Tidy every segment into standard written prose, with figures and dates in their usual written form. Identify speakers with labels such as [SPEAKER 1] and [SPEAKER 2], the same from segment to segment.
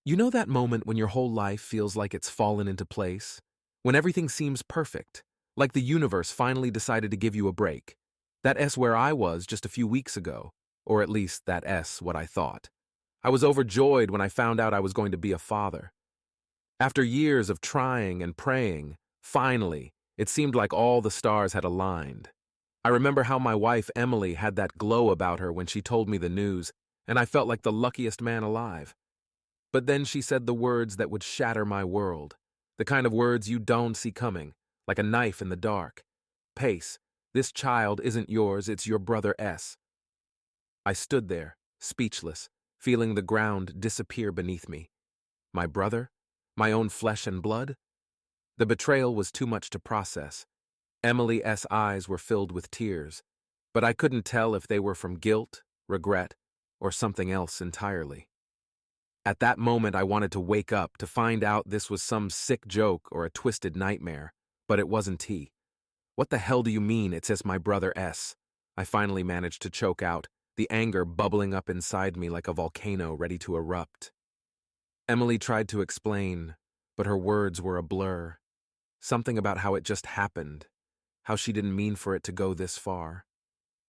[SPEAKER 1] You know that moment when your whole life feels like it's fallen into place? When everything seems perfect, like the universe finally decided to give you a break. That S where I was just a few weeks ago, or at least that S what I thought. I was overjoyed when I found out I was going to be a father. After years of trying and praying, finally, it seemed like all the stars had aligned. I remember how my wife Emily had that glow about her when she told me the news, and I felt like the luckiest man alive. But then she said the words that would shatter my world, the kind of words you don't see coming, like a knife in the dark. Pace, this child isn't yours, it's your brother S. I stood there, speechless, feeling the ground disappear beneath me. My brother? My own flesh and blood? The betrayal was too much to process. Emily S. eyes were filled with tears, but I couldn't tell if they were from guilt, regret, or something else entirely. At that moment, I wanted to wake up to find out this was some sick joke or a twisted nightmare, but it wasn't he. What the hell do you mean it's as my brother S? I finally managed to choke out, the anger bubbling up inside me like a volcano ready to erupt. Emily tried to explain, but her words were a blur. Something about how it just happened, how she didn't mean for it to go this far.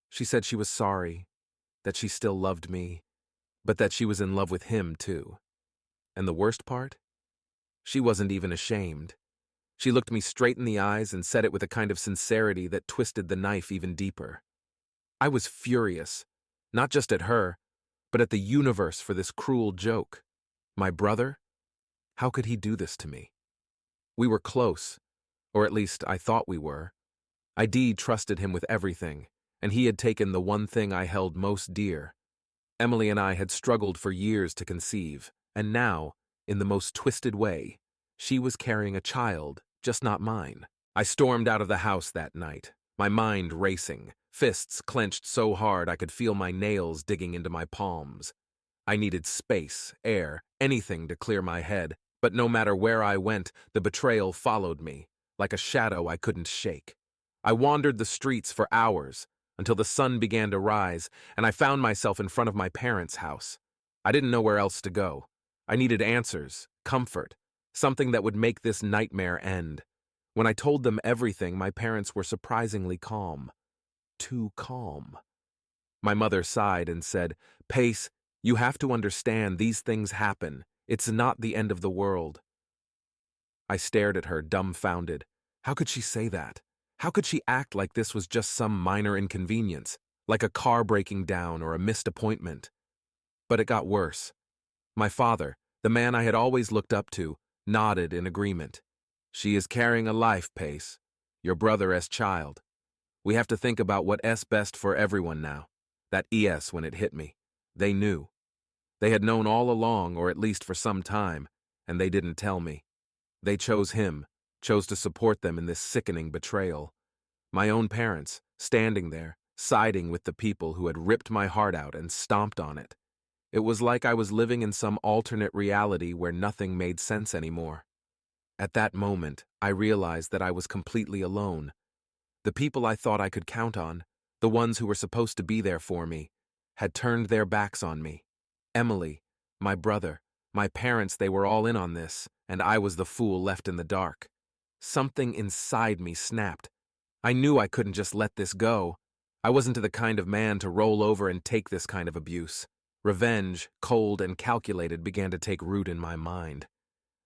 [SPEAKER 1] She said she was sorry, that she still loved me, but that she was in love with him too. And the worst part? She wasn't even ashamed. She looked me straight in the eyes and said it with a kind of sincerity that twisted the knife even deeper. I was furious, not just at her, but at the universe for this cruel joke. My brother? How could he do this to me? We were close, or at least I thought we were. I trusted him with everything, and he had taken the one thing I held most dear. Emily and I had struggled for years to conceive, and now, in the most twisted way, she was carrying a child, just not mine. I stormed out of the house that night, my mind racing, fists clenched so hard I could feel my nails digging into my palms. I needed space, air, anything to clear my head, but no matter where I went, the betrayal followed me, like a shadow I couldn't shake. I wandered the streets for hours, until the sun began to rise, and I found myself in front of my parents' house. I didn't know where else to go. I needed answers, comfort, something that would make this nightmare end. When I told them everything, my parents were surprisingly calm. Too calm. My mother sighed and said, "Pace, you have to understand these things happen. It's not the end of the world." I stared at her, dumbfounded. How could she say that? How could she act like this was just some minor inconvenience, like a car breaking down or a missed appointment? But it got worse. My father, the man I had always looked up to, nodded in agreement. "She is carrying a life, Pace. Your brother as child. We have to think about what is best for everyone now." That ES when it hit me. They knew. They had known all along, or at least for some time, and they didn't tell me. They chose him, chose to support them in this sickening betrayal. My own parents, standing there, siding with the people who had ripped my heart out and stomped on it. It was like I was living in some alternate reality where nothing made sense anymore. At that moment, I realized that I was completely alone. The people I thought I could count on, the ones who were supposed to be there for me, had turned their backs on me. Emily, my brother, my parents, they were all in on this, and I was the fool left in the dark. Something inside me snapped. I knew I couldn't just let this go. I wasn't the kind of man to roll over and take this kind of abuse. Revenge, cold and calculated, began to take root in my mind.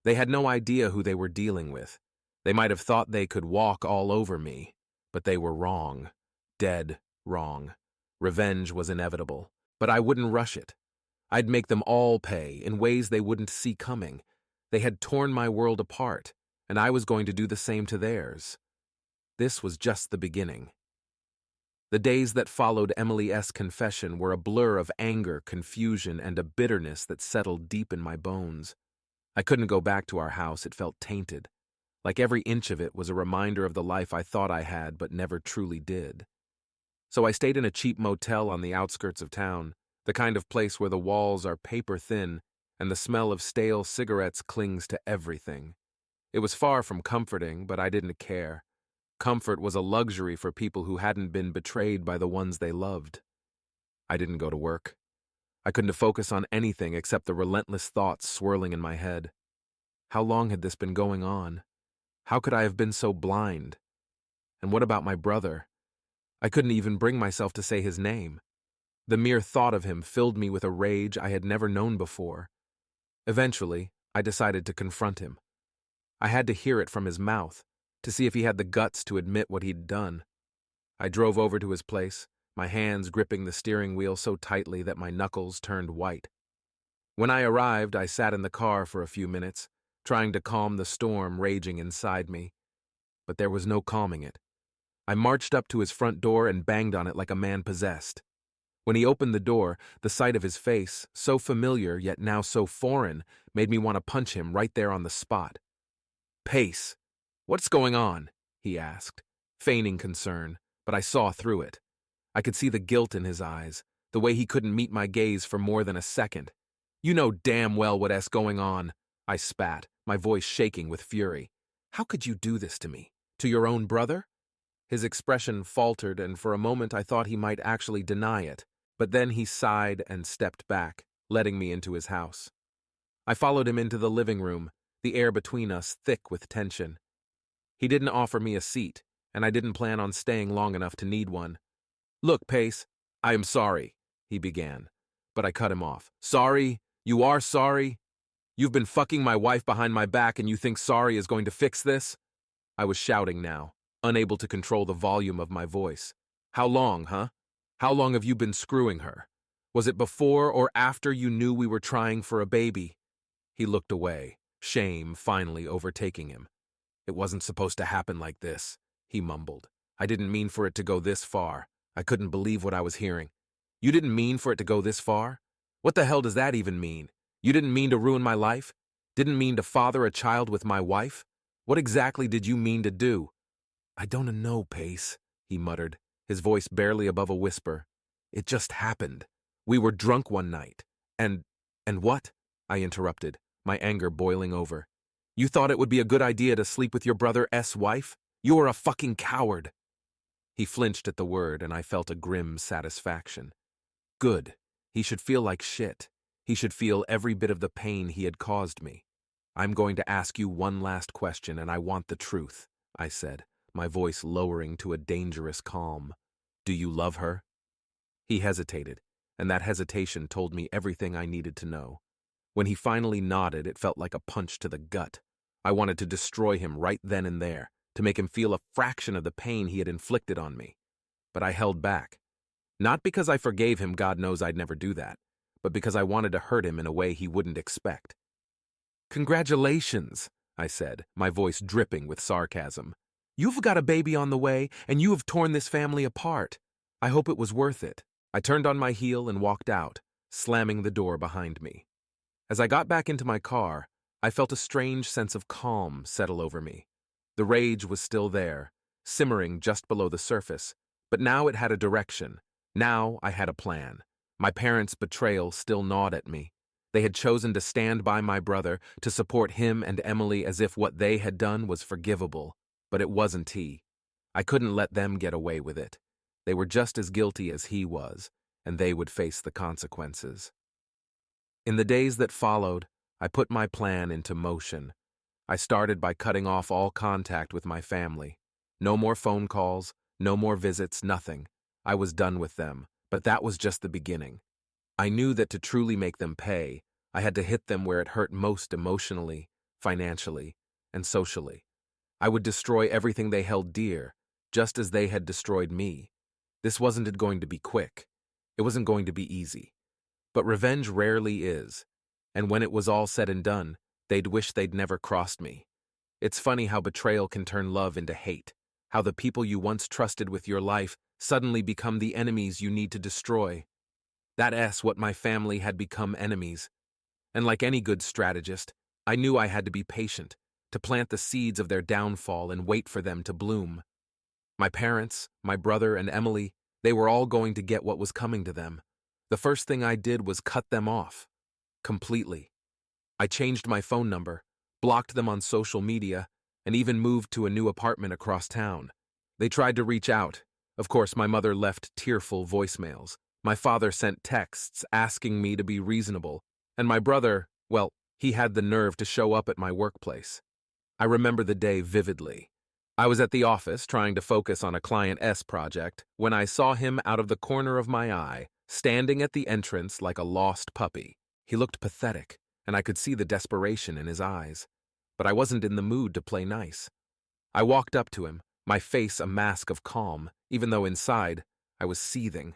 [SPEAKER 1] They had no idea who they were dealing with. They might have thought they could walk all over me, but they were wrong. Dead wrong. Revenge was inevitable, but I wouldn't rush it. I'd make them all pay in ways they wouldn't see coming. They had torn my world apart, and I was going to do the same to theirs. This was just the beginning. The days that followed Emily S. confession were a blur of anger, confusion, and a bitterness that settled deep in my bones. I couldn't go back to our house, it felt tainted. Like every inch of it was a reminder of the life I thought I had but never truly did. So I stayed in a cheap motel on the outskirts of town, the kind of place where the walls are paper thin and the smell of stale cigarettes clings to everything. It was far from comforting, but I didn't care. Comfort was a luxury for people who hadn't been betrayed by the ones they loved. I didn't go to work. I couldn't focus on anything except the relentless thoughts swirling in my head. How long had this been going on? How could I have been so blind? And what about my brother? I couldn't even bring myself to say his name. The mere thought of him filled me with a rage I had never known before. Eventually, I decided to confront him. I had to hear it from his mouth, to see if he had the guts to admit what he'd done. I drove over to his place, my hands gripping the steering wheel so tightly that my knuckles turned white. When I arrived, I sat in the car for a few minutes, trying to calm the storm raging inside me. But there was no calming it. I marched up to his front door and banged on it like a man possessed. When he opened the door, the sight of his face, so familiar yet now so foreign, made me want to punch him right there on the spot. "Pace, what's going on?" he asked, feigning concern, but I saw through it. I could see the guilt in his eyes, the way he couldn't meet my gaze for more than a second. "You know damn well what's going on," I spat, my voice shaking with fury. "How could you do this to me? To your own brother?" His expression faltered, and for a moment I thought he might actually deny it, but then he sighed and stepped back, letting me into his house. I followed him into the living room, the air between us thick with tension. He didn't offer me a seat, and I didn't plan on staying long enough to need one. "Look, Pace, I am sorry," he began, but I cut him off. "Sorry? You are sorry? You've been fucking my wife behind my back and you think sorry is going to fix this?" I was shouting now, unable to control the volume of my voice. "How long, huh? How long have you been screwing her? Was it before or after you knew we were trying for a baby?" He looked away, shame finally overtaking him. "It wasn't supposed to happen like this," he mumbled. "I didn't mean for it to go this far." I couldn't believe what I was hearing. "You didn't mean for it to go this far? What the hell does that even mean? You didn't mean to ruin my life? Didn't mean to father a child with my wife? What exactly did you mean to do?" "I don't know, Pace," he muttered, his voice barely above a whisper. "It just happened. We were drunk one night. And what?" I interrupted, my anger boiling over. "You thought it would be a good idea to sleep with your brother's wife? You are a fucking coward." He flinched at the word, and I felt a grim satisfaction. Good. He should feel like shit. He should feel every bit of the pain he had caused me. "I'm going to ask you one last question, and I want the truth," I said, my voice lowering to a dangerous calm. "Do you love her?" He hesitated, and that hesitation told me everything I needed to know. When he finally nodded, it felt like a punch to the gut. I wanted to destroy him right then and there, to make him feel a fraction of the pain he had inflicted on me. But I held back. Not because I forgave him, God knows I'd never do that, but because I wanted to hurt him in a way he wouldn't expect. "Congratulations," I said, my voice dripping with sarcasm. "You've got a baby on the way, and you have torn this family apart. I hope it was worth it." I turned on my heel and walked out, slamming the door behind me. As I got back into my car, I felt a strange sense of calm settle over me. The rage was still there, simmering just below the surface, but now it had a direction. Now I had a plan. My parents' betrayal still gnawed at me. They had chosen to stand by my brother, to support him and Emily as if what they had done was forgivable, but it wasn't he. I couldn't let them get away with it. They were just as guilty as he was, and they would face the consequences. In the days that followed, I put my plan into motion. I started by cutting off all contact with my family. No more phone calls, no more visits, nothing. I was done with them, but that was just the beginning. I knew that to truly make them pay, I had to hit them where it hurt most emotionally, financially, and socially. I would destroy everything they held dear, just as they had destroyed me. This wasn't going to be quick. It wasn't going to be easy. But revenge rarely is, and when it was all said and done, they'd wish they'd never crossed me. It's funny how betrayal can turn love into hate, how the people you once trusted with your life suddenly become the enemies you need to destroy. That's what my family had become, enemies. And like any good strategist, I knew I had to be patient, to plant the seeds of their downfall and wait for them to bloom. My parents, my brother, and Emily, they were all going to get what was coming to them. The first thing I did was cut them off. Completely. I changed my phone number, blocked them on social media, and even moved to a new apartment across town. They tried to reach out. Of course, my mother left tearful voicemails, My father sent texts asking me to be reasonable, and my brother, well, he had the nerve to show up at my workplace. I remember the day vividly. I was at the office trying to focus on a Client S project when I saw him out of the corner of my eye, standing at the entrance like a lost puppy. He looked pathetic, and I could see the desperation in his eyes. But I wasn't in the mood to play nice. I walked up to him, my face a mask of calm, even though inside I was seething.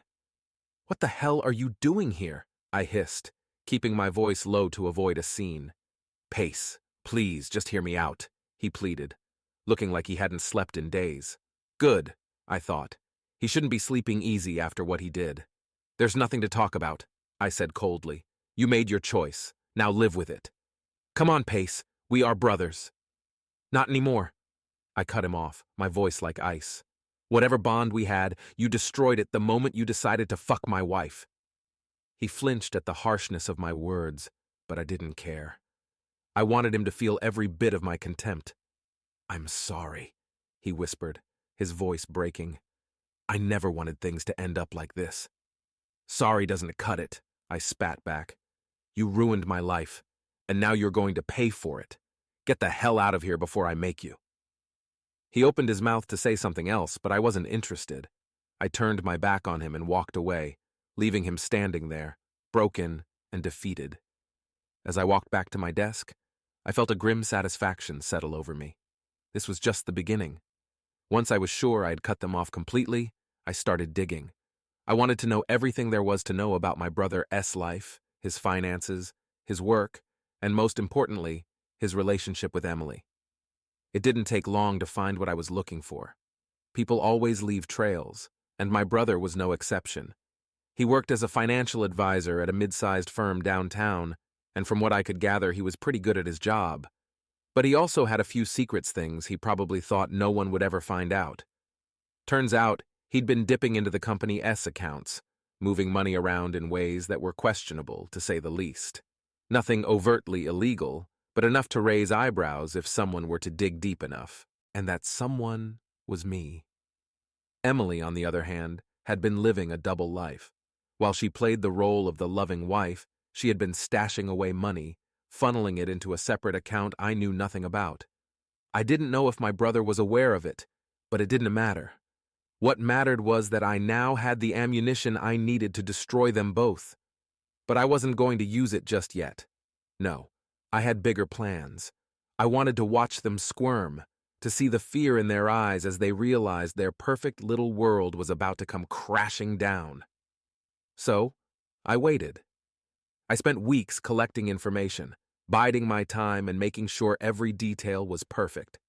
[SPEAKER 1] "What the hell are you doing here?" I hissed, keeping my voice low to avoid a scene. "Pace, please, just hear me out," he pleaded, looking like he hadn't slept in days. Good, I thought. He shouldn't be sleeping easy after what he did. "There's nothing to talk about," I said coldly. "You made your choice. Now live with it." "Come on, Pace. We are brothers." "Not anymore." I cut him off, my voice like ice. "Whatever bond we had, you destroyed it the moment you decided to fuck my wife." He flinched at the harshness of my words, but I didn't care. I wanted him to feel every bit of my contempt. "I'm sorry," he whispered, his voice breaking. "I never wanted things to end up like this." "Sorry doesn't cut it," I spat back. "You ruined my life, and now you're going to pay for it. Get the hell out of here before I make you." He opened his mouth to say something else, but I wasn't interested. I turned my back on him and walked away, leaving him standing there, broken and defeated. As I walked back to my desk, I felt a grim satisfaction settle over me. This was just the beginning. Once I was sure I had cut them off completely, I started digging. I wanted to know everything there was to know about my brother S. life, his finances, his work, and most importantly, his relationship with Emily. It didn't take long to find what I was looking for. People always leave trails, and my brother was no exception. He worked as a financial advisor at a mid-sized firm downtown, and from what I could gather, he was pretty good at his job. But he also had a few secrets things he probably thought no one would ever find out. Turns out, he'd been dipping into the company S accounts, moving money around in ways that were questionable, to say the least. Nothing overtly illegal, but enough to raise eyebrows if someone were to dig deep enough. And that someone was me. Emily, on the other hand, had been living a double life. While she played the role of the loving wife, she had been stashing away money, funneling it into a separate account I knew nothing about. I didn't know if my brother was aware of it, but it didn't matter. What mattered was that I now had the ammunition I needed to destroy them both. But I wasn't going to use it just yet. No, I had bigger plans. I wanted to watch them squirm, to see the fear in their eyes as they realized their perfect little world was about to come crashing down. So, I waited. I spent weeks collecting information, biding my time and making sure every detail was perfect.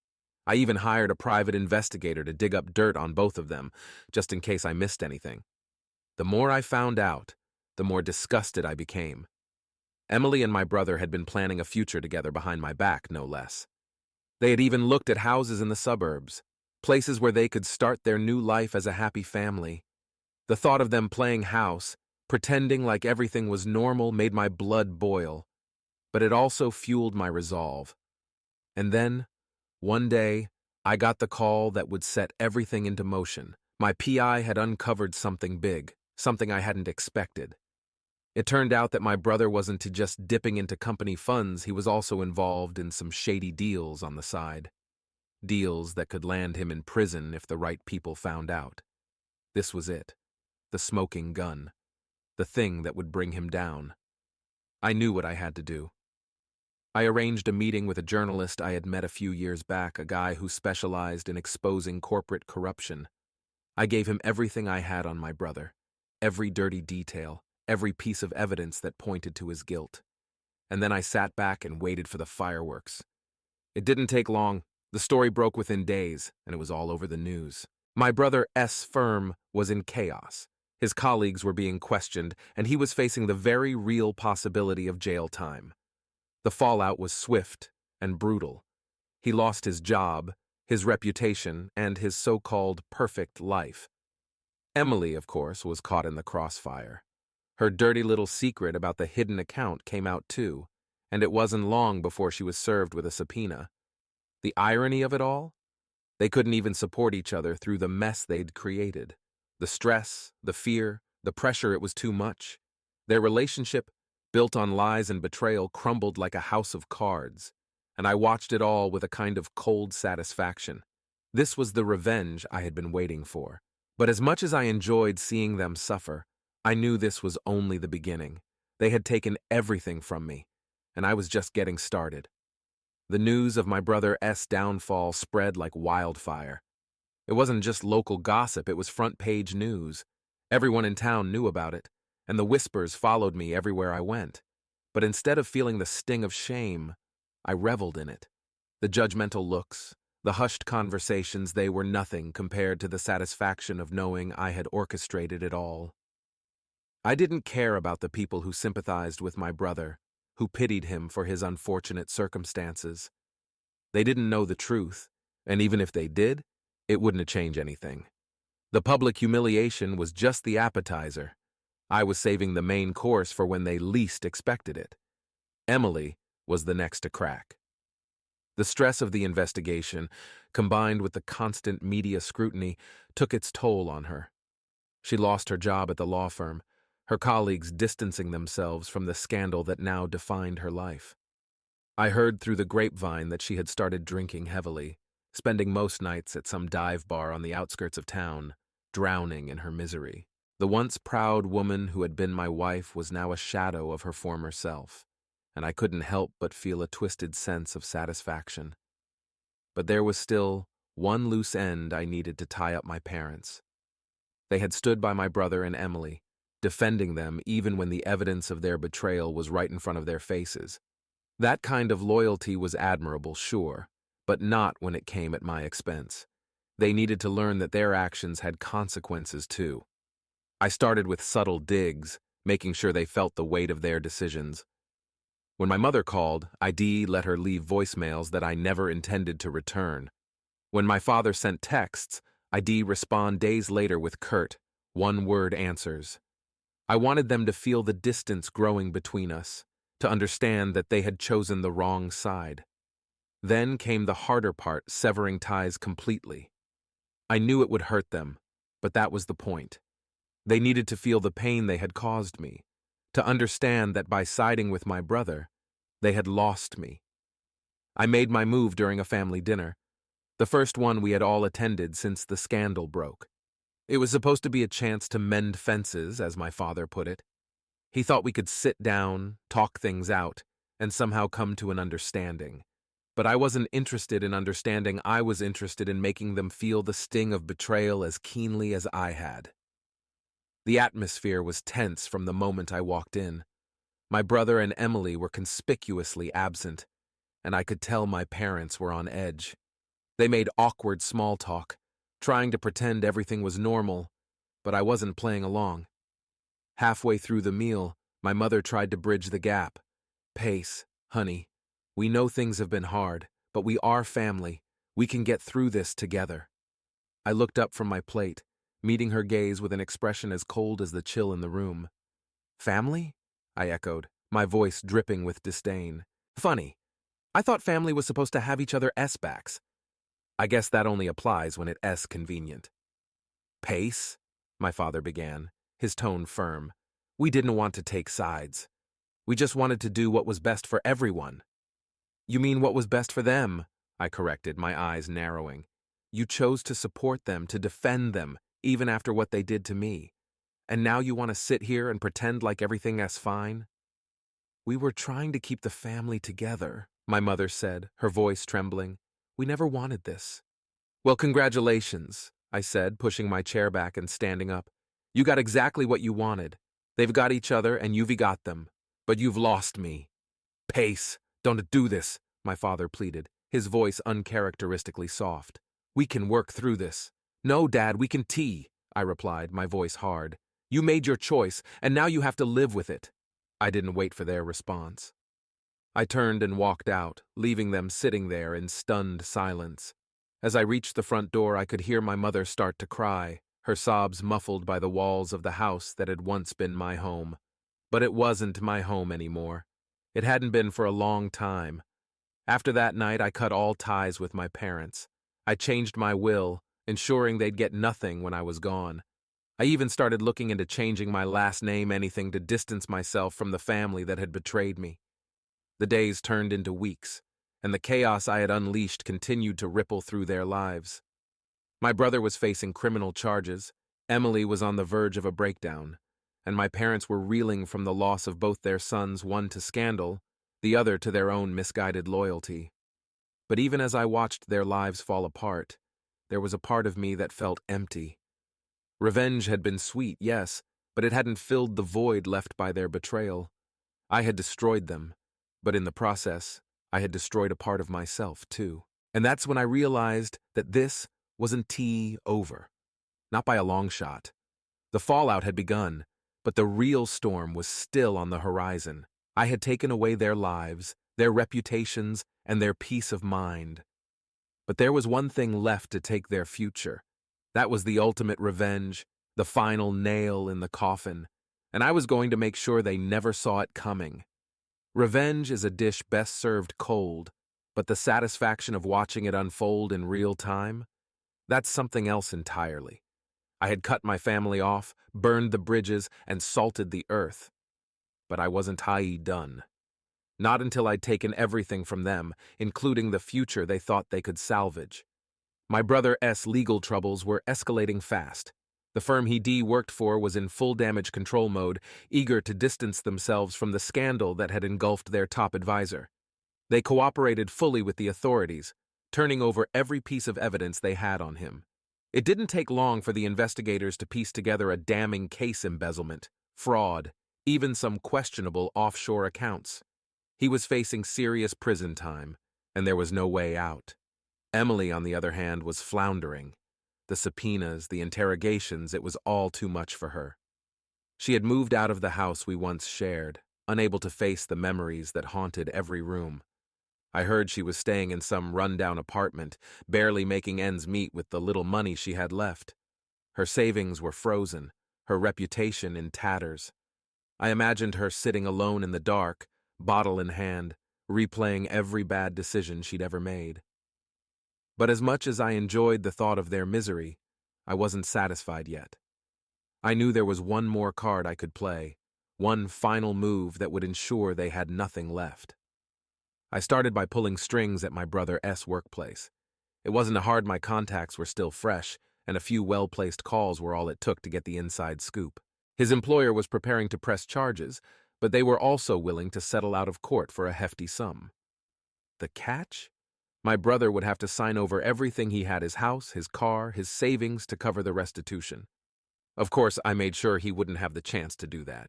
[SPEAKER 1] I even hired a private investigator to dig up dirt on both of them, just in case I missed anything. The more I found out, the more disgusted I became. Emily and my brother had been planning a future together behind my back, no less. They had even looked at houses in the suburbs, places where they could start their new life as a happy family. The thought of them playing house, pretending like everything was normal, made my blood boil, but it also fueled my resolve. And then, one day, I got the call that would set everything into motion. My PI had uncovered something big, something I hadn't expected. It turned out that my brother wasn't just dipping into company funds, he was also involved in some shady deals on the side. Deals that could land him in prison if the right people found out. This was it. The smoking gun. The thing that would bring him down. I knew what I had to do. I arranged a meeting with a journalist I had met a few years back, a guy who specialized in exposing corporate corruption. I gave him everything I had on my brother, every dirty detail, every piece of evidence that pointed to his guilt. And then I sat back and waited for the fireworks. It didn't take long. The story broke within days, and it was all over the news. My brother S. firm was in chaos. His colleagues were being questioned, and he was facing the very real possibility of jail time. The fallout was swift and brutal. He lost his job, his reputation, and his so-called perfect life. Emily, of course, was caught in the crossfire. Her dirty little secret about the hidden account came out too, and it wasn't long before she was served with a subpoena. The irony of it all? They couldn't even support each other through the mess they'd created. The stress, the fear, The pressure, it was too much. Their relationship, built on lies and betrayal, crumbled like a house of cards, and I watched it all with a kind of cold satisfaction. This was the revenge I had been waiting for. But as much as I enjoyed seeing them suffer, I knew this was only the beginning. They had taken everything from me, and I was just getting started. The news of my brother S.'s downfall spread like wildfire. It wasn't just local gossip, it was front-page news. Everyone in town knew about it, and the whispers followed me everywhere I went. But instead of feeling the sting of shame, I reveled in it. The judgmental looks, the hushed conversations, they were nothing compared to the satisfaction of knowing I had orchestrated it all. I didn't care about the people who sympathized with my brother, who pitied him for his unfortunate circumstances. They didn't know the truth, and even if they did, it wouldn't change anything. The public humiliation was just the appetizer. I was saving the main course for when they least expected it. Emily was the next to crack. The stress of the investigation, combined with the constant media scrutiny, took its toll on her. She lost her job at the law firm, her colleagues distancing themselves from the scandal that now defined her life. I heard through the grapevine that she had started drinking heavily, spending most nights at some dive bar on the outskirts of town, drowning in her misery. The once proud woman who had been my wife was now a shadow of her former self, and I couldn't help but feel a twisted sense of satisfaction. But there was still one loose end I needed to tie up my parents. They had stood by my brother and Emily, defending them even when the evidence of their betrayal was right in front of their faces. That kind of loyalty was admirable, sure, but not when it came at my expense. They needed to learn that their actions had consequences too. I started with subtle digs, making sure they felt the weight of their decisions. When my mother called, I let her leave voicemails that I never intended to return. When my father sent texts, I respond days later with curt, one-word answers. I wanted them to feel the distance growing between us, to understand that they had chosen the wrong side. Then came the harder part, severing ties completely. I knew it would hurt them, but that was the point. They needed to feel the pain they had caused me, to understand that by siding with my brother, they had lost me. I made my move during a family dinner, the first one we had all attended since the scandal broke. It was supposed to be a chance to mend fences, as my father put it. He thought we could sit down, talk things out, and somehow come to an understanding. But I wasn't interested in understanding, I was interested in making them feel the sting of betrayal as keenly as I had. The atmosphere was tense from the moment I walked in. My brother and Emily were conspicuously absent, and I could tell my parents were on edge. They made awkward small talk, trying to pretend everything was normal, but I wasn't playing along. Halfway through the meal, my mother tried to bridge the gap. "Pace, honey. We know things have been hard, but we are family. We can get through this together." I looked up from my plate, meeting her gaze with an expression as cold as the chill in the room. "Family?" I echoed, my voice dripping with disdain. "Funny. I thought family was supposed to have each other S-backs. I guess that only applies when it S convenient." "Pace," my father began, his tone firm. "We didn't want to take sides. We just wanted to do what was best for everyone." "You mean what was best for them?" I corrected, my eyes narrowing. "You chose to support them, to defend them, even after what they did to me. And now you want to sit here and pretend like everything is fine?" "We were trying to keep the family together," my mother said, her voice trembling. "We never wanted this." "Well, congratulations," I said, pushing my chair back and standing up. "You got exactly what you wanted. They've got each other and you've got them. But you've lost me." "Pace, don't do this," my father pleaded, his voice uncharacteristically soft. "We can work through this." "No, Dad, we can I replied, my voice hard. "You made your choice, and now you have to live with it." I didn't wait for their response. I turned and walked out, leaving them sitting there in stunned silence. As I reached the front door, I could hear my mother start to cry, her sobs muffled by the walls of the house that had once been my home. But it wasn't my home anymore. It hadn't been for a long time. After that night, I cut all ties with my parents. I changed my will, ensuring they'd get nothing when I was gone. I even started looking into changing my last name anything to distance myself from the family that had betrayed me. The days turned into weeks, and the chaos I had unleashed continued to ripple through their lives. My brother was facing criminal charges, Emily was on the verge of a breakdown, and my parents were reeling from the loss of both their sons, one to scandal, the other to their own misguided loyalty. But even as I watched their lives fall apart, there was a part of me that felt empty. Revenge had been sweet, yes, but it hadn't filled the void left by their betrayal. I had destroyed them, but in the process, I had destroyed a part of myself, too. And that's when I realized that this wasn't over. Not by a long shot. The fallout had begun, but the real storm was still on the horizon. I had taken away their lives, their reputations, and their peace of mind. But there was one thing left to take their future. That was the ultimate revenge, the final nail in the coffin, and I was going to make sure they never saw it coming. Revenge is a dish best served cold, but the satisfaction of watching it unfold in real time, that's something else entirely. I had cut my family off, burned the bridges, and salted the earth. But I wasn't done. Not until I'd taken everything from them, including the future they thought they could salvage. My brother's legal troubles were escalating fast. The firm he worked for was in full damage control mode, eager to distance themselves from the scandal that had engulfed their top advisor. They cooperated fully with the authorities, turning over every piece of evidence they had on him. It didn't take long for the investigators to piece together a damning case: embezzlement, fraud, even some questionable offshore accounts. He was facing serious prison time, and there was no way out. Emily, on the other hand, was floundering. The subpoenas, the interrogations, it was all too much for her. She had moved out of the house we once shared, unable to face the memories that haunted every room. I heard she was staying in some rundown apartment, barely making ends meet with the little money she had left. Her savings were frozen, her reputation in tatters. I imagined her sitting alone in the dark, bottle in hand, replaying every bad decision she'd ever made. But as much as I enjoyed the thought of their misery, I wasn't satisfied yet. I knew there was one more card I could play, one final move that would ensure they had nothing left. I started by pulling strings at my brother's workplace. It wasn't hard, my contacts were still fresh, and a few well-placed calls were all it took to get the inside scoop. His employer was preparing to press charges, but they were also willing to settle out of court for a hefty sum. The catch? My brother would have to sign over everything he had: his house, his car, his savings, to cover the restitution. Of course, I made sure he wouldn't have the chance to do that.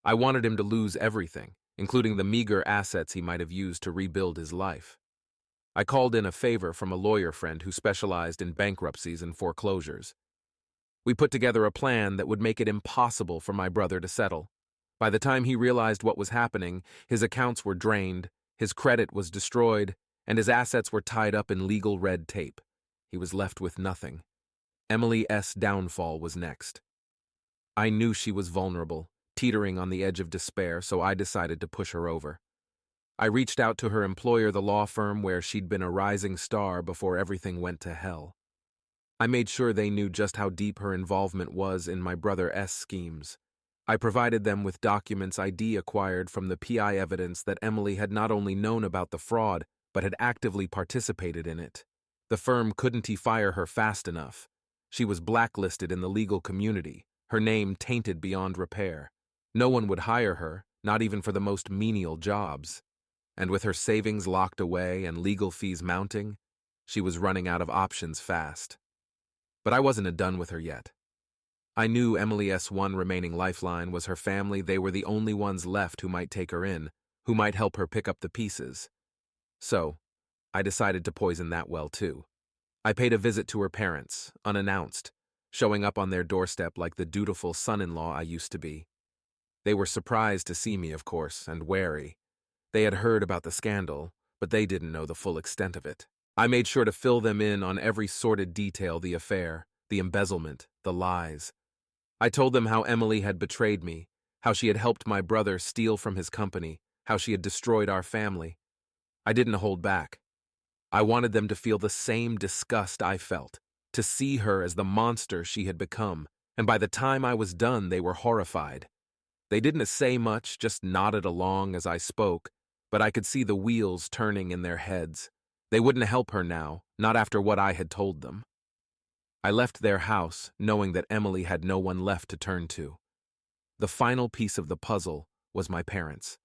[SPEAKER 1] I wanted him to lose everything, including the meager assets he might have used to rebuild his life. I called in a favor from a lawyer friend who specialized in bankruptcies and foreclosures. We put together a plan that would make it impossible for my brother to settle. By the time he realized what was happening, his accounts were drained, his credit was destroyed, and his assets were tied up in legal red tape. He was left with nothing. Emily's downfall was next. I knew she was vulnerable, teetering on the edge of despair, so I decided to push her over. I reached out to her employer, the law firm where she'd been a rising star before everything went to hell. I made sure they knew just how deep her involvement was in my brother's schemes. I provided them with documents I'd acquired from the PI evidence that Emily had not only known about the fraud, but had actively participated in it. The firm couldn't fire her fast enough. She was blacklisted in the legal community, her name tainted beyond repair. No one would hire her, not even for the most menial jobs. And with her savings locked away and legal fees mounting, she was running out of options fast. But I wasn't done with her yet. I knew Emily's one remaining lifeline was her family. They were the only ones left who might take her in, who might help her pick up the pieces. So, I decided to poison that well too. I paid a visit to her parents, unannounced, showing up on their doorstep like the dutiful son-in-law I used to be. They were surprised to see me, of course, and wary. They had heard about the scandal, but they didn't know the full extent of it. I made sure to fill them in on every sordid detail: the affair, the embezzlement, the lies. I told them how Emily had betrayed me, how she had helped my brother steal from his company, how she had destroyed our family. I didn't hold back. I wanted them to feel the same disgust I felt, to see her as the monster she had become, And by the time I was done, they were horrified. They didn't say much, just nodded along as I spoke, but I could see the wheels turning in their heads. They wouldn't help her now, not after what I had told them. I left their house, knowing that Emily had no one left to turn to. The final piece of the puzzle was my parents.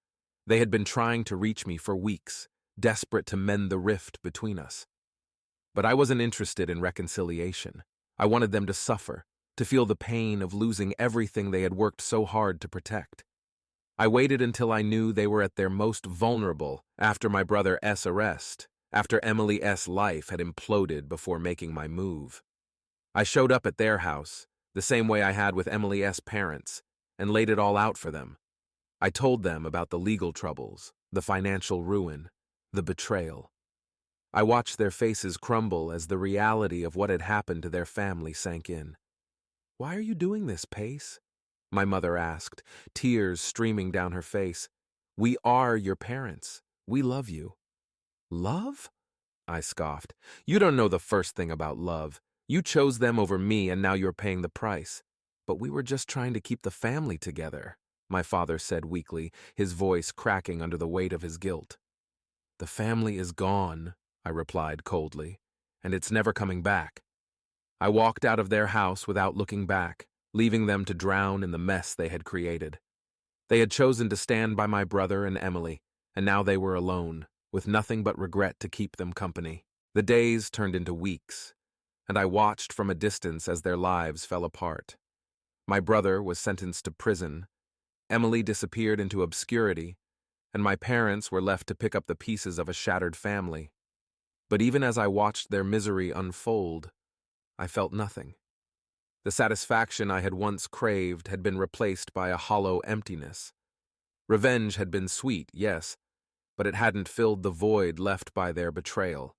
[SPEAKER 1] They had been trying to reach me for weeks, desperate to mend the rift between us. But I wasn't interested in reconciliation. I wanted them to suffer, to feel the pain of losing everything they had worked so hard to protect. I waited until I knew they were at their most vulnerable after my brother S. arrest, after Emily S. life had imploded before making my move. I showed up at their house, the same way I had with Emily S. parents, and laid it all out for them. I told them about the legal troubles, the financial ruin, the betrayal. I watched their faces crumble as the reality of what had happened to their family sank in. "Why are you doing this, Pace?" my mother asked, tears streaming down her face. "We are your parents. We love you." "Love?" I scoffed. "You don't know the first thing about love. You chose them over me and now you're paying the price." "But we were just trying to keep the family together," my father said weakly, his voice cracking under the weight of his guilt. "The family is gone," I replied coldly, "and it's never coming back." I walked out of their house without looking back, leaving them to drown in the mess they had created. They had chosen to stand by my brother and Emily, and now they were alone, with nothing but regret to keep them company. The days turned into weeks, and I watched from a distance as their lives fell apart. My brother was sentenced to prison, Emily disappeared into obscurity, and my parents were left to pick up the pieces of a shattered family. But even as I watched their misery unfold, I felt nothing. The satisfaction I had once craved had been replaced by a hollow emptiness. Revenge had been sweet, yes, but it hadn't filled the void left by their betrayal.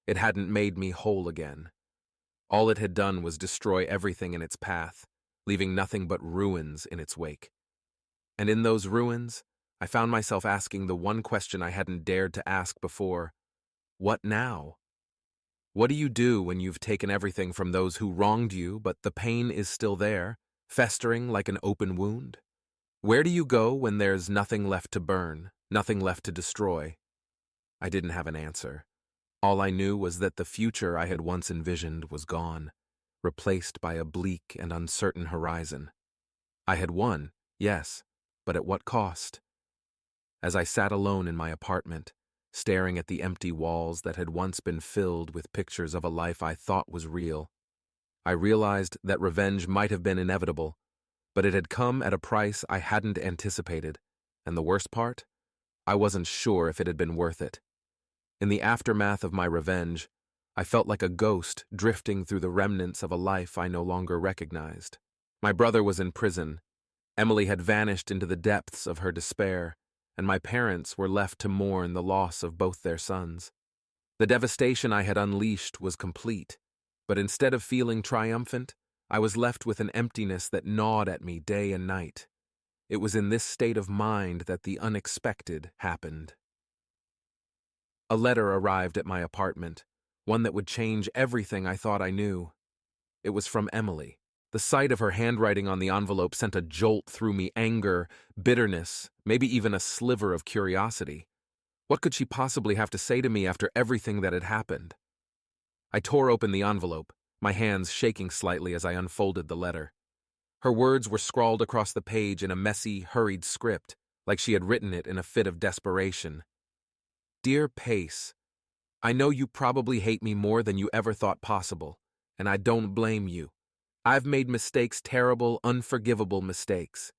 [SPEAKER 1] It hadn't made me whole again. All it had done was destroy everything in its path, leaving nothing but ruins in its wake. And in those ruins, I found myself asking the one question I hadn't dared to ask before: what now? What do you do when you've taken everything from those who wronged you, but the pain is still there, festering like an open wound? Where do you go when there's nothing left to burn, nothing left to destroy? I didn't have an answer. All I knew was that the future I had once envisioned was gone, replaced by a bleak and uncertain horizon. I had won, yes, but at what cost? As I sat alone in my apartment, staring at the empty walls that had once been filled with pictures of a life I thought was real, I realized that revenge might have been inevitable, but it had come at a price I hadn't anticipated, and the worst part? I wasn't sure if it had been worth it. In the aftermath of my revenge, I felt like a ghost drifting through the remnants of a life I no longer recognized. My brother was in prison, Emily had vanished into the depths of her despair, and my parents were left to mourn the loss of both their sons. The devastation I had unleashed was complete, but instead of feeling triumphant, I was left with an emptiness that gnawed at me day and night. It was in this state of mind that the unexpected happened. A letter arrived at my apartment, one that would change everything I thought I knew. It was from Emily. The sight of her handwriting on the envelope sent a jolt through me: anger, bitterness, maybe even a sliver of curiosity. What could she possibly have to say to me after everything that had happened? I tore open the envelope, my hands shaking slightly as I unfolded the letter. Her words were scrawled across the page in a messy, hurried script, like she had written it in a fit of desperation. "Dear Pace, I know you probably hate me more than you ever thought possible, and I don't blame you. I've made mistakes, terrible, unforgivable mistakes.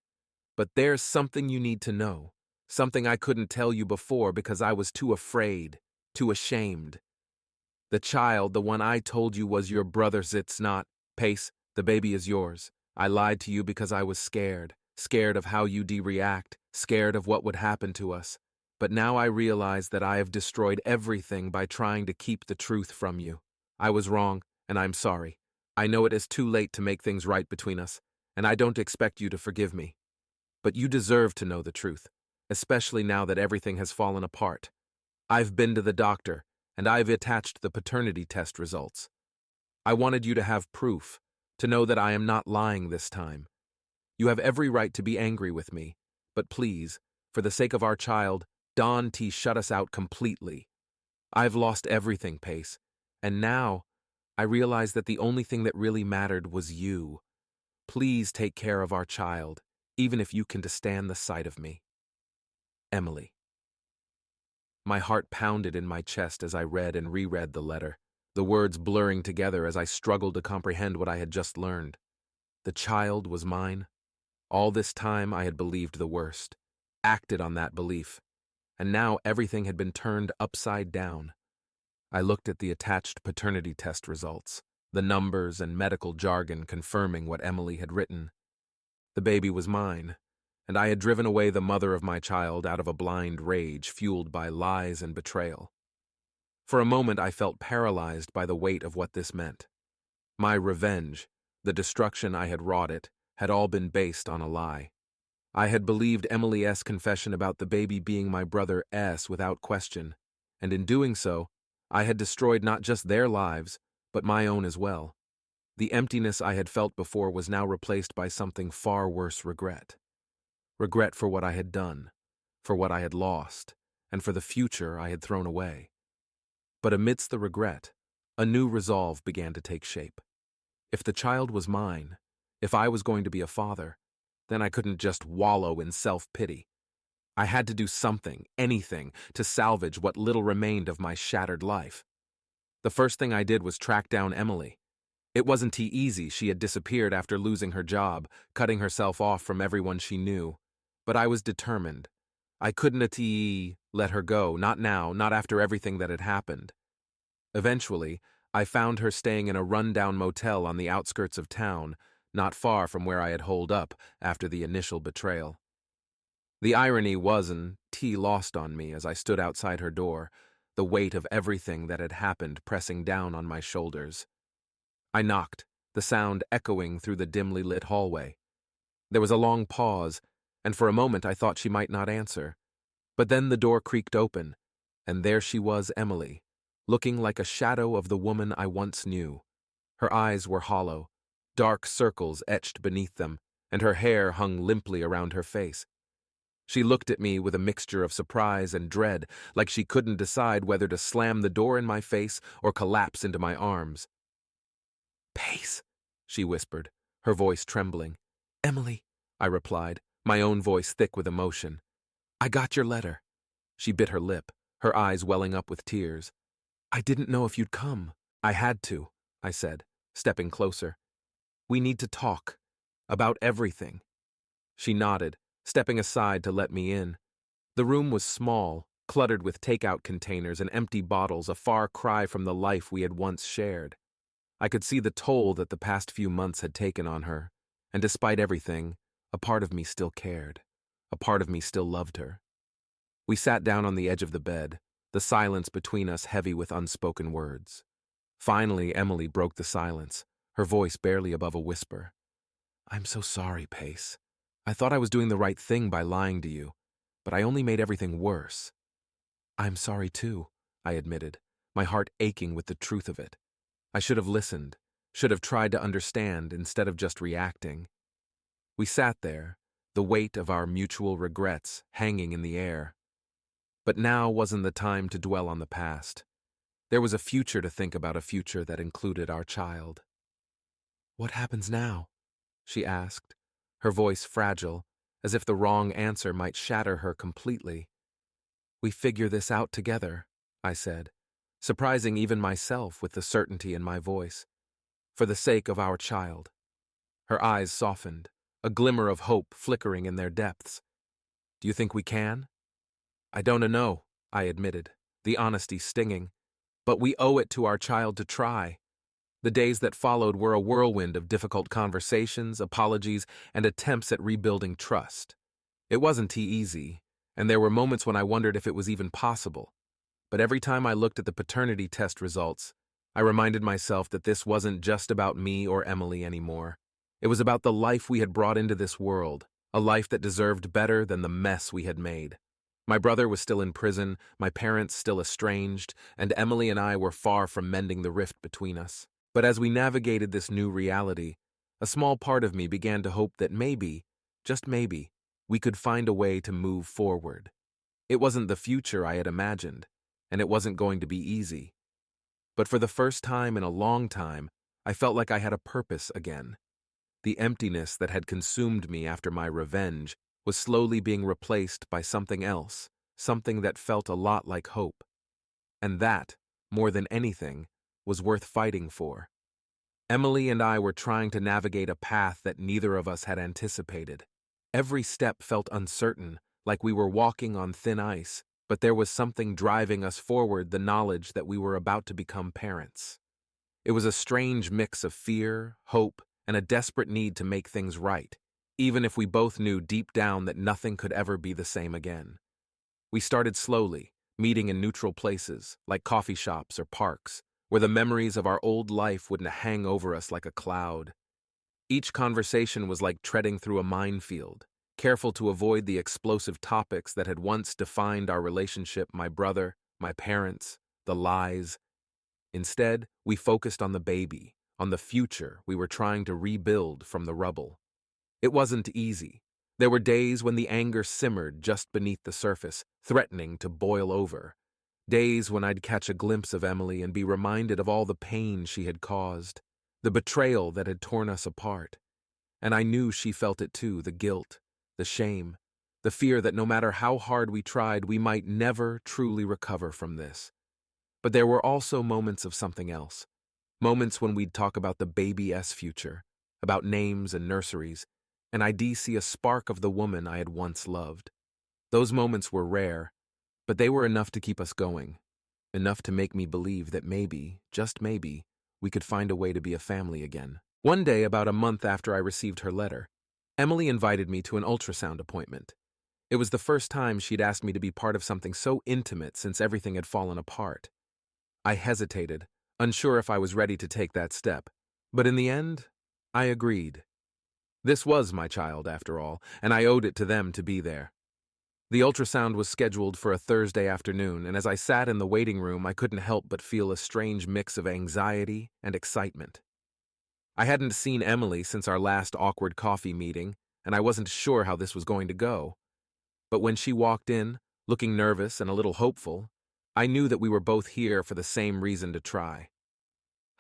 [SPEAKER 1] But there's something you need to know, something I couldn't tell you before because I was too afraid, too ashamed. The child, the one I told you was your brother's, it's not. Pace, the baby is yours. I lied to you because I was scared, scared of how you'd react, scared of what would happen to us. But now I realize that I have destroyed everything by trying to keep the truth from you. I was wrong, and I'm sorry. I know it is too late to make things right between us, and I don't expect you to forgive me. But you deserve to know the truth, especially now that everything has fallen apart. I've been to the doctor, and I've attached the paternity test results. I wanted you to have proof, to know that I am not lying this time. You have every right to be angry with me, but please, for the sake of our child, Don T shut us out completely. I've lost everything, Pace, and now I realize that the only thing that really mattered was you. Please take care of our child, even if you can to stand the sight of me. Emily. My heart pounded in my chest as I read and reread the letter, the words blurring together as I struggled to comprehend what I had just learned. The child was mine. All this time I had believed the worst, acted on that belief, and now everything had been turned upside down. I looked at the attached paternity test results, the numbers and medical jargon confirming what Emily had written. The baby was mine, and I had driven away the mother of my child out of a blind rage fueled by lies and betrayal. For a moment I felt paralyzed by the weight of what this meant. My revenge, the destruction I had wrought it, had all been based on a lie. I had believed Emily S.'s confession about the baby being my brother S. without question, and in doing so, I had destroyed not just their lives, but my own as well. The emptiness I had felt before was now replaced by something far worse: regret. Regret for what I had done, for what I had lost, and for the future I had thrown away. But amidst the regret, a new resolve began to take shape. If the child was mine, if I was going to be a father, then I couldn't just wallow in self-pity. I had to do something, anything, to salvage what little remained of my shattered life. The first thing I did was track down Emily. It wasn't easy. She had disappeared after losing her job, cutting herself off from everyone she knew. But I was determined. I couldn't let her go, not now, not after everything that had happened. Eventually, I found her staying in a run-down motel on the outskirts of town, not far from where I had holed up after the initial betrayal. The irony wasn't lost on me as I stood outside her door, the weight of everything that had happened pressing down on my shoulders. I knocked, the sound echoing through the dimly lit hallway. There was a long pause, and for a moment I thought she might not answer. But then the door creaked open, and there she was, Emily, looking like a shadow of the woman I once knew. Her eyes were hollow, dark circles etched beneath them, and her hair hung limply around her face. She looked at me with a mixture of surprise and dread, like she couldn't decide whether to slam the door in my face or collapse into my arms. "Pace," she whispered, her voice trembling. "Emily," I replied, my own voice thick with emotion. "I got your letter." She bit her lip, her eyes welling up with tears. "I didn't know if you'd come." "I had to," I said, stepping closer. "We need to talk. About everything." She nodded, stepping aside to let me in. The room was small, cluttered with takeout containers and empty bottles, a far cry from the life we had once shared. I could see the toll that the past few months had taken on her, and despite everything, a part of me still cared. A part of me still loved her. We sat down on the edge of the bed, the silence between us heavy with unspoken words. Finally, Emily broke the silence, her voice barely above a whisper. "I'm so sorry, Pace. I thought I was doing the right thing by lying to you, but I only made everything worse." "I'm sorry too," I admitted, my heart aching with the truth of it. I should have listened, should have tried to understand instead of just reacting. We sat there, the weight of our mutual regrets hanging in the air. But now wasn't the time to dwell on the past. There was a future to think about, a future that included our child. "What happens now?" she asked, her voice fragile, as if the wrong answer might shatter her completely. "We figure this out together," I said, surprising even myself with the certainty in my voice. "For the sake of our child." Her eyes softened, a glimmer of hope flickering in their depths. "Do you think we can?" "I don't know," I admitted, the honesty stinging. "But we owe it to our child to try." The days that followed were a whirlwind of difficult conversations, apologies, and attempts at rebuilding trust. It wasn't easy, and there were moments when I wondered if it was even possible. But every time I looked at the paternity test results, I reminded myself that this wasn't just about me or Emily anymore. It was about the life we had brought into this world, a life that deserved better than the mess we had made. My brother was still in prison, my parents still estranged, and Emily and I were far from mending the rift between us. But as we navigated this new reality, A small part of me began to hope that maybe, just maybe, we could find a way to move forward. It wasn't the future I had imagined, and it wasn't going to be easy. But for the first time in a long time, I felt like I had a purpose again. The emptiness that had consumed me after my revenge was slowly being replaced by something else, something that felt a lot like hope. And that, more than anything, was worth fighting for. Emily and I were trying to navigate a path that neither of us had anticipated. Every step felt uncertain, like we were walking on thin ice, but there was something driving us forward, the knowledge that we were about to become parents. It was a strange mix of fear, hope, and a desperate need to make things right, even if we both knew deep down that nothing could ever be the same again. We started slowly, meeting in neutral places, like coffee shops or parks, where the memories of our old life wouldn't hang over us like a cloud. Each conversation was like treading through a minefield, careful to avoid the explosive topics that had once defined our relationship: my brother, my parents, the lies. Instead, we focused on the baby, on the future we were trying to rebuild from the rubble. It wasn't easy. There were days when the anger simmered just beneath the surface, threatening to boil over. Days when I'd catch a glimpse of Emily and be reminded of all the pain she had caused, the betrayal that had torn us apart. And I knew she felt it too: the guilt, the shame, the fear that no matter how hard we tried, we might never truly recover from this. But there were also moments of something else. Moments when we'd talk about the baby's future, about names and nurseries, and I'd see a spark of the woman I had once loved. Those moments were rare, but they were enough to keep us going, enough to make me believe that maybe, just maybe, we could find a way to be a family again. One day, about a month after I received her letter, Emily invited me to an ultrasound appointment. It was the first time she'd asked me to be part of something so intimate since everything had fallen apart. I hesitated, unsure if I was ready to take that step, but in the end, I agreed. This was my child, after all, and I owed it to them to be there. The ultrasound was scheduled for a Thursday afternoon, and as I sat in the waiting room, I couldn't help but feel a strange mix of anxiety and excitement. I hadn't seen Emily since our last awkward coffee meeting, and I wasn't sure how this was going to go. But when she walked in, looking nervous and a little hopeful, I knew that we were both here for the same reason: to try.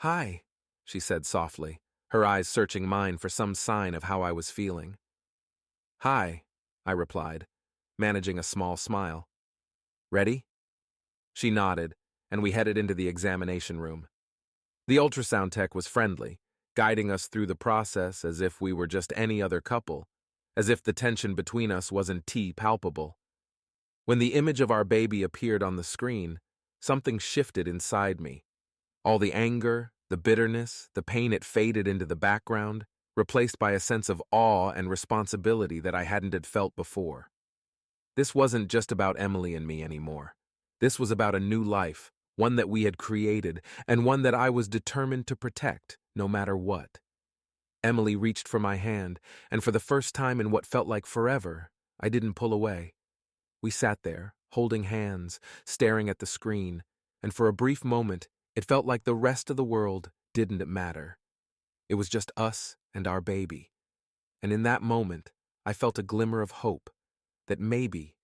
[SPEAKER 1] "Hi," she said softly, her eyes searching mine for some sign of how I was feeling. "Hi," I replied, managing a small smile. "Ready?" She nodded, and we headed into the examination room. The ultrasound tech was friendly, guiding us through the process as if we were just any other couple, as if the tension between us wasn't too palpable. When the image of our baby appeared on the screen, something shifted inside me. All the anger, the bitterness, the pain, it faded into the background, replaced by a sense of awe and responsibility that I hadn't felt before. This wasn't just about Emily and me anymore. This was about a new life, one that we had created, and one that I was determined to protect, no matter what. Emily reached for my hand, and for the first time in what felt like forever, I didn't pull away. We sat there, holding hands, staring at the screen, and for a brief moment, it felt like the rest of the world didn't matter. It was just us and our baby. And in that moment, I felt a glimmer of hope that maybe,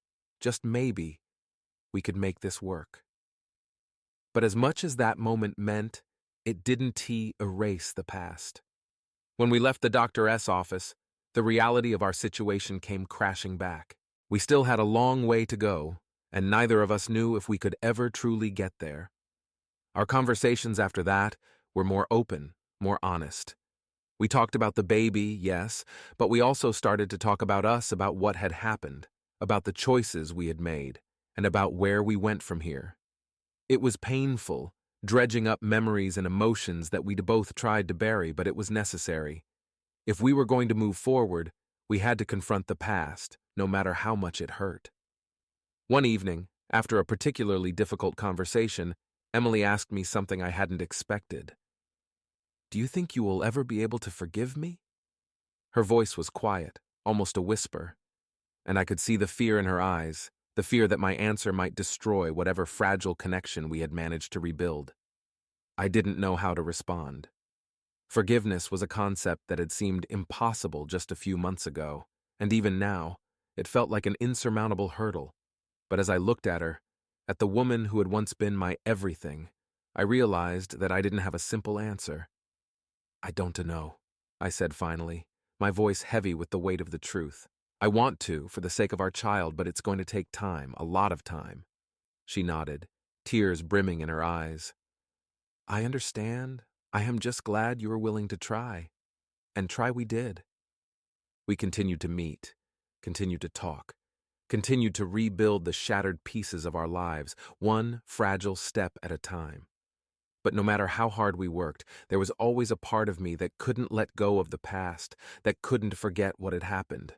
[SPEAKER 1] just maybe, we could make this work. But as much as that moment meant, it didn't erase the past. When we left the Dr. S office, the reality of our situation came crashing back. We still had a long way to go, and neither of us knew if we could ever truly get there. Our conversations after that were more open, more honest. We talked about the baby, yes, but we also started to talk about us, about what had happened, about the choices we had made, and about where we went from here. It was painful, dredging up memories and emotions that we'd both tried to bury, but it was necessary. If we were going to move forward, we had to confront the past, no matter how much it hurt. One evening, after a particularly difficult conversation, Emily asked me something I hadn't expected. "Do you think you will ever be able to forgive me?" Her voice was quiet, almost a whisper, and I could see the fear in her eyes, the fear that my answer might destroy whatever fragile connection we had managed to rebuild. I didn't know how to respond. Forgiveness was a concept that had seemed impossible just a few months ago, and even now, it felt like an insurmountable hurdle. But as I looked at her, at the woman who had once been my everything, I realized that I didn't have a simple answer. "I don't know," I said finally, my voice heavy with the weight of the truth. "I want to, for the sake of our child, but it's going to take time, a lot of time." She nodded, tears brimming in her eyes. "I understand. I am just glad you were willing to try." And try we did. We continued to meet, continued to talk, continued to rebuild the shattered pieces of our lives, one fragile step at a time. But no matter how hard we worked, there was always a part of me that couldn't let go of the past, that couldn't forget what had happened.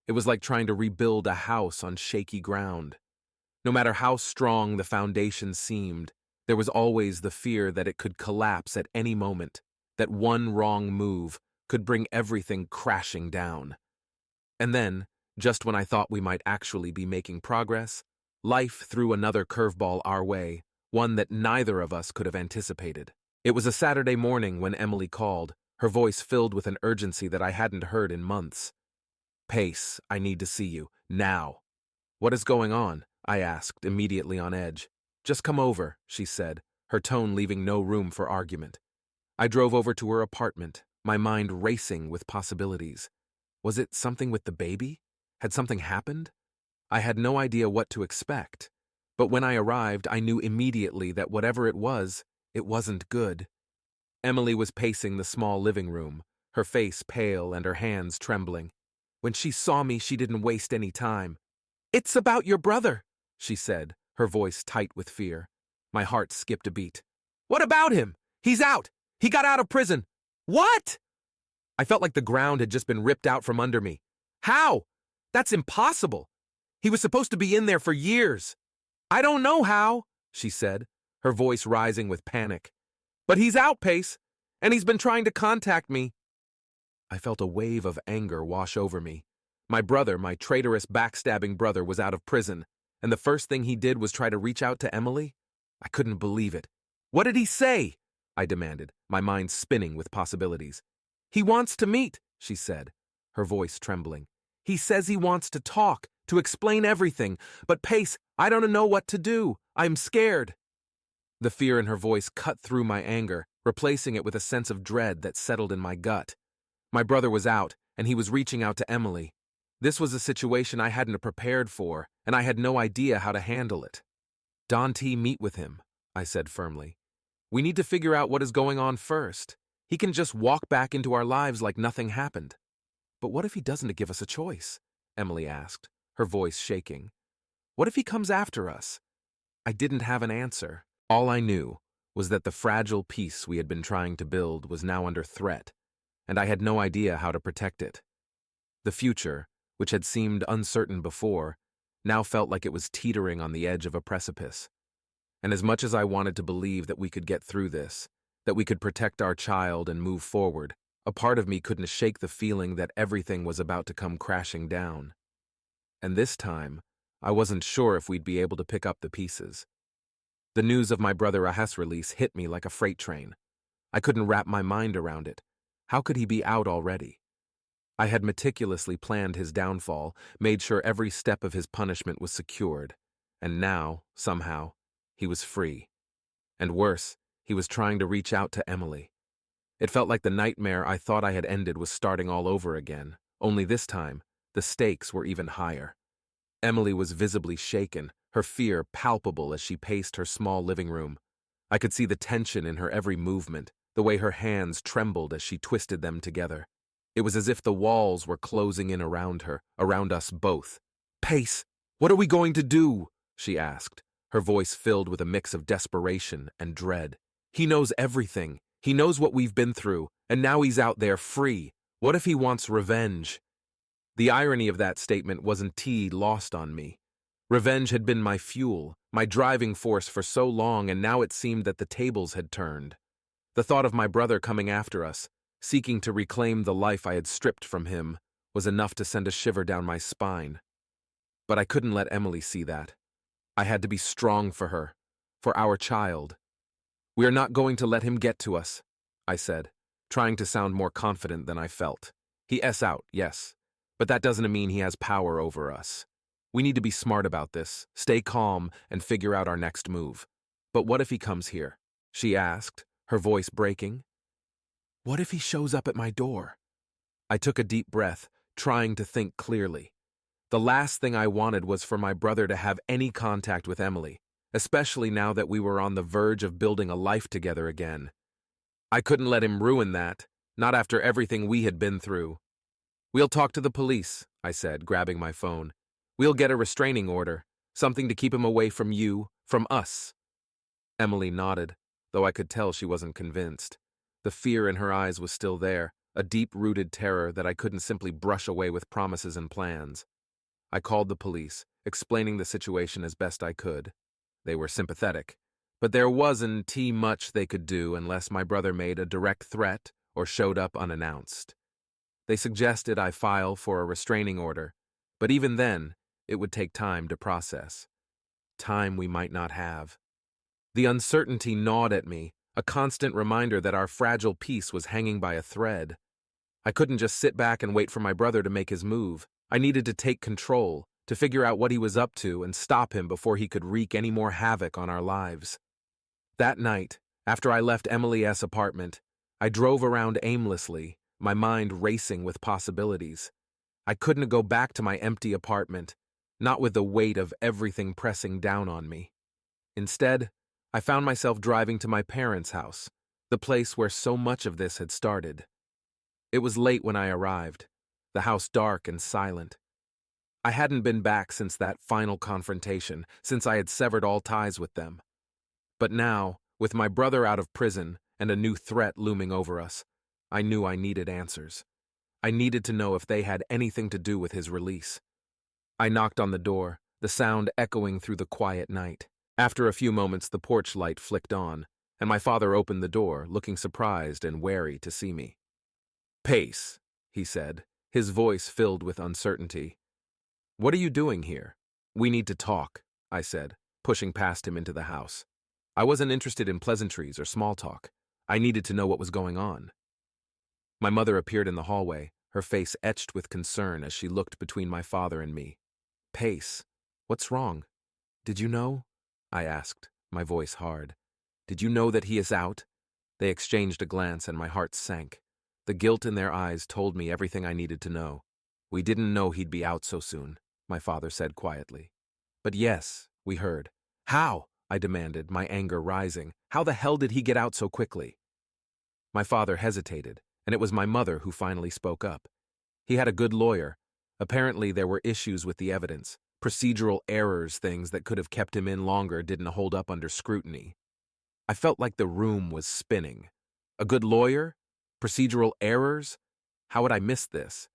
[SPEAKER 1] It was like trying to rebuild a house on shaky ground. No matter how strong the foundation seemed, there was always the fear that it could collapse at any moment, that one wrong move could bring everything crashing down. And then, just when I thought we might actually be making progress, life threw another curveball our way, one that neither of us could have anticipated. It was a Saturday morning when Emily called, her voice filled with an urgency that I hadn't heard in months. "Pace, I need to see you, now." "What is going on?" I asked, immediately on edge. "Just come over," she said, her tone leaving no room for argument. I drove over to her apartment, my mind racing with possibilities. Was it something with the baby? Had something happened? I had no idea what to expect. But when I arrived, I knew immediately that whatever it wasn't good. Emily was pacing the small living room, her face pale and her hands trembling. When she saw me, she didn't waste any time. "It's about your brother," she said, her voice tight with fear. My heart skipped a beat. "What about him? He's out! He got out of prison!" "What?" I felt like the ground had just been ripped out from under me. "How? That's impossible. He was supposed to be in there for years." "I don't know how," she said, her voice rising with panic. "But he's out, Pace, and he's been trying to contact me." I felt a wave of anger wash over me. My brother, my traitorous, backstabbing brother, was out of prison, and the first thing he did was try to reach out to Emily? I couldn't believe it. "What did he say?" I demanded, my mind spinning with possibilities. "He wants to meet," she said, her voice trembling. "He says he wants to talk, to explain everything, but Pace, I don't know what to do. I'm scared." The fear in her voice cut through my anger, replacing it with a sense of dread that settled in my gut. My brother was out, and he was reaching out to Emily. This was a situation I hadn't prepared for, and I had no idea how to handle it. "Dante, meet with him," I said firmly. "We need to figure out what is going on first. He can just walk back into our lives like nothing happened." "But what if he doesn't give us a choice?" Emily asked, her voice shaking. "What if he comes after us?" I didn't have an answer. All I knew was that the fragile peace we had been trying to build was now under threat, and I had no idea how to protect it. The future, which had seemed uncertain before, now felt like it was teetering on the edge of a precipice. And as much as I wanted to believe that we could get through this, that we could protect our child and move forward, a part of me couldn't shake the feeling that everything was about to come crashing down. And this time, I wasn't sure if we'd be able to pick up the pieces. The news of my brother Aha's release hit me like a freight train. I couldn't wrap my mind around it. How could he be out already? I had meticulously planned his downfall, made sure every step of his punishment was secured, and now, somehow, he was free. And worse, he was trying to reach out to Emily. It felt like the nightmare I thought I had ended was starting all over again, only this time, the stakes were even higher. Emily was visibly shaken, her fear palpable as she paced her small living room. I could see the tension in her every movement, the way her hands trembled as she twisted them together. It was as if the walls were closing in around her, around us both. "Pace, what are we going to do?" she asked, her voice filled with a mix of desperation and dread. "He knows everything. He knows what we've been through, and now he's out there free. What if he wants revenge?" The irony of that statement wasn't lost on me. Revenge had been my fuel, my driving force for so long, and now it seemed that the tables had turned. The thought of my brother coming after us, seeking to reclaim the life I had stripped from him, was enough to send a shiver down my spine. But I couldn't let Emily see that. I had to be strong for her, for our child. "We are not going to let him get to us," I said. trying to sound more confident than I felt. He S out, yes, but that doesn't mean he has power over us. We need to be smart about this, stay calm, and figure out our next move. But what if he comes here? She asked, her voice breaking. What if he shows up at my door? I took a deep breath, trying to think clearly. The last thing I wanted was for my brother to have any contact with Emily, especially now that we were on the verge of building a life together again. I couldn't let him ruin that, not after everything we had been through. We'll talk to the police, I said, grabbing my phone. We'll get a restraining order, something to keep him away from you, from us. Emily nodded, though I could tell she wasn't convinced. The fear in her eyes was still there, a deep-rooted terror that I couldn't simply brush away with promises and plans. I called the police, explaining the situation as best I could. They were sympathetic, but there wasn't much they could do unless my brother made a direct threat or showed up unannounced. They suggested I file for a restraining order, but even then, it would take time to process. Time we might not have. The uncertainty gnawed at me, a constant reminder that our fragile peace was hanging by a thread. I couldn't just sit back and wait for my brother to make his move. I needed to take control, to figure out what he was up to and stop him before he could wreak any more havoc on our lives. That night, after I left Emily's apartment, I drove around aimlessly, my mind racing with possibilities. I couldn't go back to my empty apartment, not with the weight of everything pressing down on me. Instead, I found myself driving to my parents' house, the place where so much of this had started. It was late when I arrived, the house dark and silent. I hadn't been back since that final confrontation, since I had severed all ties with them. But now, with my brother out of prison and a new threat looming over us, I knew I needed answers. I needed to know if they had anything to do with his release. I knocked on the door, the sound echoing through the quiet night. After a few moments, the porch light flicked on, and my father opened the door, looking surprised and wary to see me. "Pace," he said, his voice filled with uncertainty. "What are you doing here?" "We need to talk," I said, pushing past him into the house. I wasn't interested in pleasantries or small talk. I needed to know what was going on. My mother appeared in the hallway, her face etched with concern as she looked between my father and me. "Pace, what's wrong? Did you know?" I asked, my voice hard. "Did you know that he is out?" They exchanged a glance and my heart sank. The guilt in their eyes told me everything I needed to know. "We didn't know he'd be out so soon," my father said quietly. "But yes, we heard." "How?" I demanded, my anger rising. "How the hell did he get out so quickly?" My father hesitated, and it was my mother who finally spoke up. He had a good lawyer. Apparently there were issues with the evidence. Procedural errors, things that could have kept him in longer didn't hold up under scrutiny. I felt like the room was spinning. A good lawyer? Procedural errors? How had I missed this?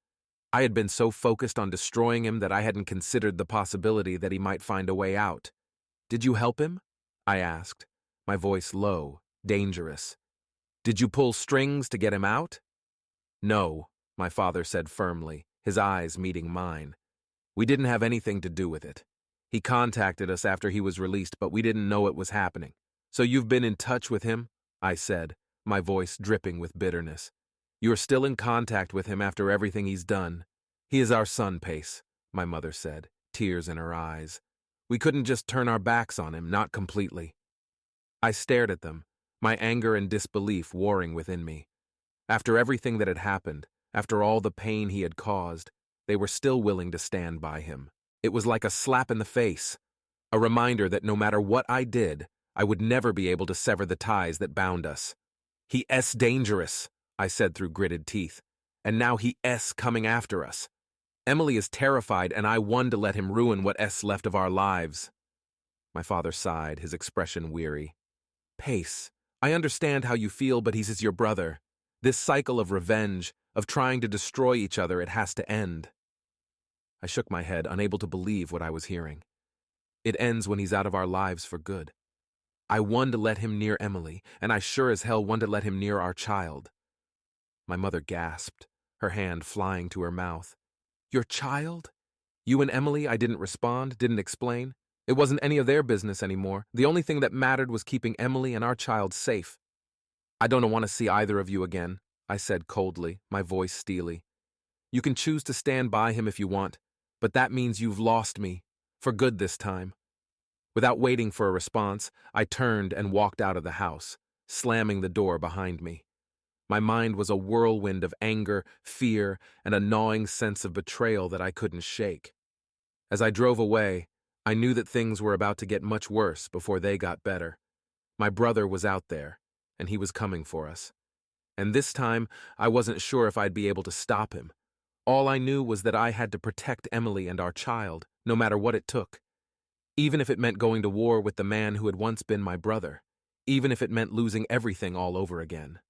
[SPEAKER 1] I had been so focused on destroying him that I hadn't considered the possibility that he might find a way out. "Did you help him?" I asked, my voice low, dangerous. "Did you pull strings to get him out?" "No," my father said firmly, his eyes meeting mine. "We didn't have anything to do with it. He contacted us after he was released, but we didn't know it was happening." "So you've been in touch with him?" I said, my voice dripping with bitterness. "You're still in contact with him after everything he's done?" "He is our son, Pace," my mother said, tears in her eyes. "We couldn't just turn our backs on him, not completely." I stared at them, my anger and disbelief warring within me. After everything that had happened, after all the pain he had caused, they were still willing to stand by him. It was like a slap in the face, a reminder that no matter what I did, I would never be able to sever the ties that bound us. "He's dangerous," I said through gritted teeth, "and now he's coming after us. Emily is terrified, and I won to let him ruin what's left of our lives." My father sighed, his expression weary. "Pace, I understand how you feel, but he's your brother. This cycle of revenge, of trying to destroy each other, it has to end." I shook my head, unable to believe what I was hearing. "It ends when he's out of our lives for good. I won to let him near Emily, and I sure as hell won to let him near our child." My mother gasped, her hand flying to her mouth. "Your child? You and Emily?" I didn't respond, didn't explain. It wasn't any of their business anymore. The only thing that mattered was keeping Emily and our child safe. "I don't want to see either of you again," I said coldly, my voice steely. You can choose to stand by him if you want, but that means you've lost me. For good this time. Without waiting for a response, I turned and walked out of the house, slamming the door behind me. My mind was a whirlwind of anger, fear, and a gnawing sense of betrayal that I couldn't shake. As I drove away, I knew that things were about to get much worse before they got better. My brother was out there, and he was coming for us. And this time, I wasn't sure if I'd be able to stop him. All I knew was that I had to protect Emily and our child, no matter what it took. Even if it meant going to war with the man who had once been my brother. Even if it meant losing everything all over again.